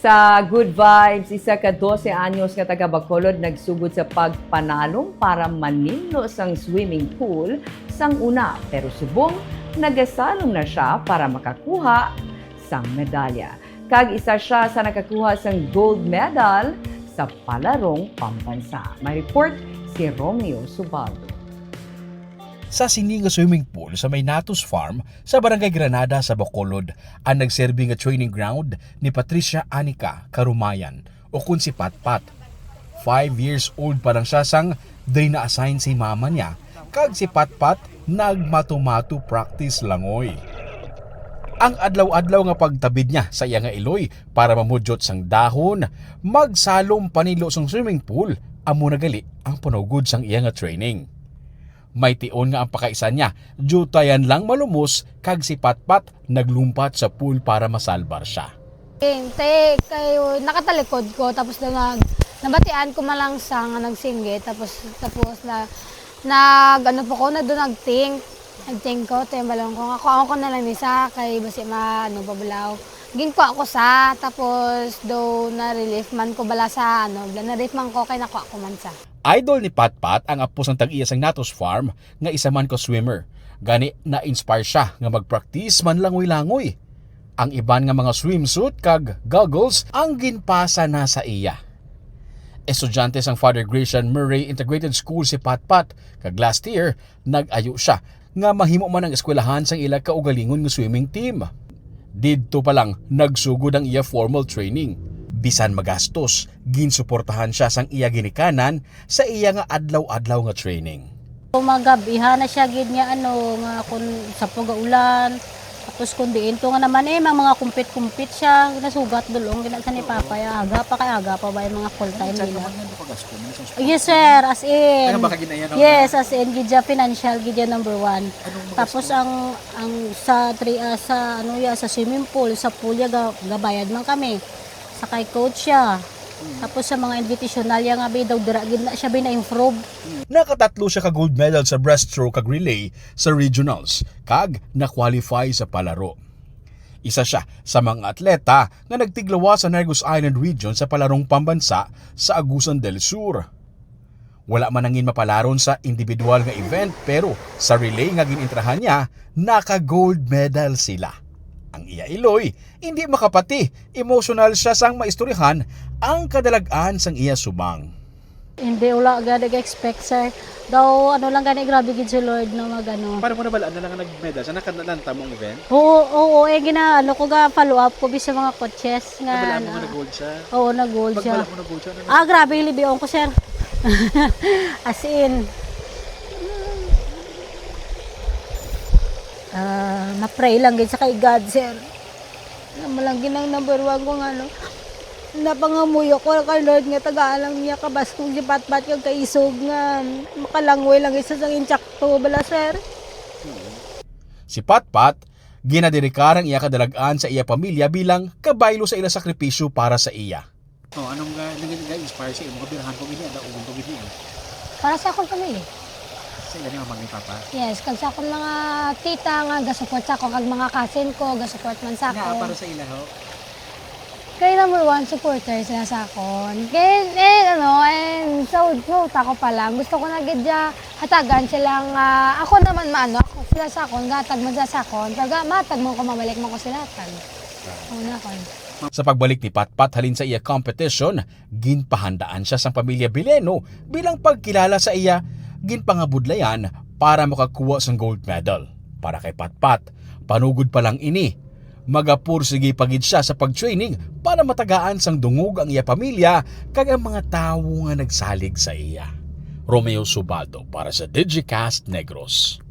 Sa Good Vibes, isa ka 12 anyos nga taga Bacolod nagsugod sa pagpanalong para manimno sang swimming pool sang una. Pero subong, nagasalong na siya para makakuha sang medalya. Kag isa siya sa nakakuha sang gold medal sa palarong pambansa. May report si Romeo Subaldo. Sa sining nga swimming pool sa Maynatos Farm sa Barangay Granada sa Bacolod ang nagserbing nga training ground ni Patricia Anica Karumayan o kun si Patpat. 5 years old pa lang siya sang day na-assign si mama niya kag si Patpat nagmatu-matu practice langoy. Ang adlaw-adlaw nga pagtabid niya sa iya nga iloy para mamudyot sang dahon, magsalom panilo sang swimming pool, amo nagali ang panugod sang iya nga training. May tion nga ang pakaisan niya, jutayan lang malumos kag si Patpat naglumpat sa pool para masalbar siya. Kayo nakatalikod ko tapos nabatian ko malang sa nga nagsingge tapos ano po ko na doon nagting ko balong ko ako na lang isa kay basi pabulaw. Ginko ako sa tapos do na relief man ko bala sa na relief man ko kay nakuha ko man sa. Idol ni Patpat ang apo sang tag-iya sang Natos Farm nga isa man ko swimmer. Gani na-inspire siya nga mag-practice man langoy-langoy. Ang iban nga mga swimsuit kag goggles ang ginpasa na sa iya. Estudyante sang Father Gratian Murray Integrated School si Patpat kag last year nag-ayo siya nga mahimo man ang eskwelahan sang ila kaugalingon nga swimming team. Didto pa lang nagsugod ang iya formal training. Bisan magastos, ginsuportahan siya sang iya ginikanan sa iya nga adlaw-adlaw nga training. Magabihan na siya gid nga nga kun sa pagaulan. Tapos kun diin to nga naman mga kumpit siya nasugat dulong gina sa ni Papa ya aga pa ba yung mga full time nila. Yes sir, as in. Yes, as in gidya financial gidya number 1. Tapos ang sa sa swimming pool, sa pool ya gabayad man kami. Sa kay coach siya. Tapos sa mga invitational nga daw diragid na siya na-improve. Nakatatlo siya ka gold medal sa breaststroke kag relay sa regionals kag na-qualify sa palaro. Isa siya sa mga atleta nga nagtiglawa sa Negros Island region sa palarong pambansa sa Agusan del Sur. Wala man nangin mapalaron sa individual nga event pero sa relay nga ginintrahan niya, naka-gold medal sila. Ang iya iloy, hindi makapati, emotional siya sang maistoryahan ang kadalagaan sang iya subang. Hindi wala gani expect sir. Daw lang gani grabe gid si Lord na magano. Paano mo nabalaan na lang nag-medal? Sa nakalanta mong event? Oo, ko ga follow up ko sa mga coaches nga. Nabalaan mo nag-gold siya? Oo, nag-gold siya. Pagbalaan mo nag-gold siya? Grabe libiyon ko sir. As in. Na-pray lang gid sa kay God sir. Naman ginang number 1 ko nga napangamuyo ko kay Lord nga tagaalang niya kabas kung gipat-pat kag kaisog nga makalangoy lang isa sang intsakto bala sir. Si Patpat ginadirikarang iya kadalagaan sa iya pamilya bilang kabaylo sa ila sakripisyo para sa iya. Anong nag-inspire sa imo kabirahan ko gini ada ugon ko gini. Para sa akong pamilya. Sa ila ni mama ni Papa. Yes, kag sa akong mga tita nga gasupport sa ako kag mga cousin ko gasupport man sa Nga ako. para sa ila ho. Kay number 1 supporter sila sa akon. Kaya so tako pa lang. Gusto ko na gidya hatagan silang ako naman ako sila sa akon, gatag man sa akon. Kaga matag mo ko mamalik mo ko sila tan. Una kon. Sa pagbalik ni Patpat halin sa iya competition, ginpahandaan siya sa pamilya Bileno bilang pagkilala sa iya, ginpangabudlayan para makakuha sang gold medal. Para kay Patpat, panugod pa lang ini. Magapursige pagid siya sa pagtraining para matagaan sang dungog ang iya pamilya kag ang mga tawo nga nagsalig sa iya. Romeo Subaldo para sa Digicast Negros.